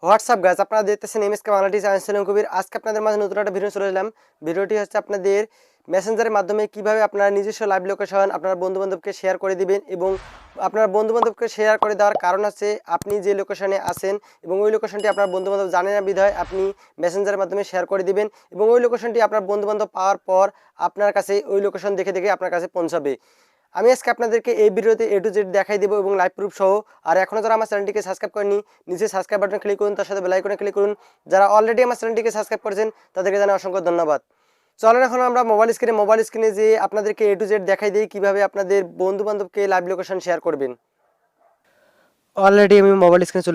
WhatsApp guys, আপনারা দেখতেছেন MSK Bangla teacher আমি সালিম কবির। আজকে আপনাদের মাঝে নতুন একটা ভিডিও চলে এলাম। ভিডিওটি হচ্ছে আপনাদের মেসেঞ্জারের মাধ্যমে কিভাবে আপনারা নিজস্ব লাইভ লোকেশন আপনার বন্ধুবান্ধবকে শেয়ার করে দিবেন। এবং আপনার বন্ধুবান্ধবকে শেয়ার করে দেওয়ার কারণ হচ্ছে আপনি যে লোকেশনে আছেন এবং ওই লোকেশনটি আপনার বন্ধুবান্ধব জানে না বিধায় আপনি মেসেঞ্জারের মাধ্যমে শেয়ার করে দিবেন এবং ওই লোকেশনটি আপনার বন্ধুবান্ধব পাওয়ার পর আপনার কাছে ওই লোকেশন দেখে দেখে আপনার কাছে পৌঁছাবে। আমি আজকে আপনাদেরকে এই ভিডিওতে A to Z দেখাই দেবো এবং লাইভ প্রুফ সহ। আর এখনও যারা আমার চ্যানেলটিকে সাবস্ক্রাইব করেনি, নিচে সাবস্ক্রাইব বাটন ক্লিক করুন, তার সাথে বেল আইকনে ক্লিক করুন। যারা অলরেডি আমার চ্যানেলটিকে সাবস্ক্রাইব করেছেন তাদেরকে জানাই অসংখ্য ধন্যবাদ। চলেন এখন আমরা মোবাইল স্ক্রিনে যে আপনাদেরকে A to Z দেখাই দিই কীভাবে আপনাদের বন্ধুবান্ধবকে লাইভ লোকেশন শেয়ার করবেন। অলরেডি আমি মোবাইল স্ক্রিনে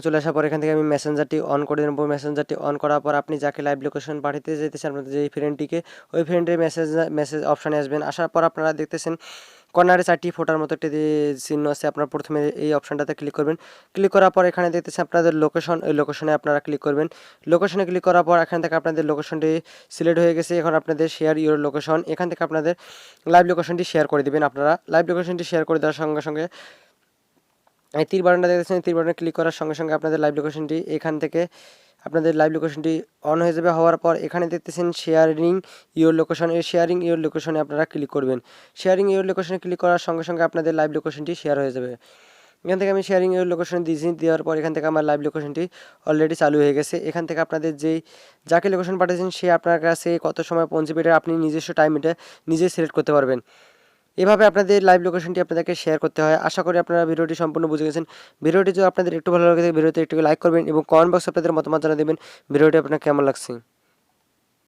চলে আসার পর এখান থেকে আমি মেসেঞ্জারটি অন করে নেব। মেসেঞ্জারটি অন করার পর আপনি যাকে লাইভ লোকেশন পাঠাতে যেতেছেন আপনাদের যে ফ্রেন্ডটিকে, ওই ফ্রেন্ডের মেসেজ অপশানে আসবেন। আসার পর আপনারা দেখতেছেন কর্নারে 4টি ফোটার মতো একটি চিহ্ন আছে। আপনারা প্রথমে এই অপশানটাতে ক্লিক করবেন। ক্লিক করার পর এখানে দেখতেছেন আপনাদের লোকেশন, ওই লোকেশনে আপনারা ক্লিক করবেন। লোকেশনে ক্লিক করার পর এখান থেকে আপনাদের লোকেশনটি সিলেক্ট হয়ে গেছে। এখন আপনাদের শেয়ার ইউর লোকেশন, এখান থেকে আপনাদের লাইভ লোকেশনটি শেয়ার করে দেবেন। আপনারা লাইভ লোকেশনটি শেয়ার করে দেওয়ার সঙ্গে সঙ্গে এই তীর বাটনটা দেখতেছেন, তীর বাটনে ক্লিক করার সঙ্গে সঙ্গে আপনাদের লাইভ লোকেশনটি এখান থেকে আপনাদের লাইভ লোকেশনটি অন হয়ে যাবে। হওয়ার পর এখানে দেখতেছেন শেয়ারিং ইউর লোকেশন, এই শেয়ারিং ইউর লোকেশনে আপনারা ক্লিক করবেন। শেয়ারিং ইউর লোকেশনে ক্লিক করার সঙ্গে সঙ্গে আপনাদের লাইভ লোকেশনটি শেয়ার হয়ে যাবে। এখান থেকে আমি শেয়ারিং ইউর লোকেশন দিয়েছি, দেওয়ার পর এখান থেকে আমার লাইভ লোকেশনটি অলরেডি চালু হয়ে গেছে। এখান থেকে আপনাদের যাকে লোকেশন পাঠিয়েছেন সে আপনার কাছে কত সময় পৌঁছবে এটা আপনি নিজস্ব টাইম এটা নিজে সিলেক্ট করতে পারবেন। এভাবে আপনাদের লাইভ লোকেশনটি আপনাদেরকে শেয়ার করতে হয়। আশা করি আপনারা ভিডিওটি সম্পূর্ণ বুঝে গেছেন। ভিডিওটি যদি আপনাদের একটু ভালো লাগে ভিডিওতে একটু লাইক করবেন এবং কমেন্ট বক্সে আপনাদের মতামত জানিয়ে দেবেন ভিডিওটি আপনার কেমন লাগছে।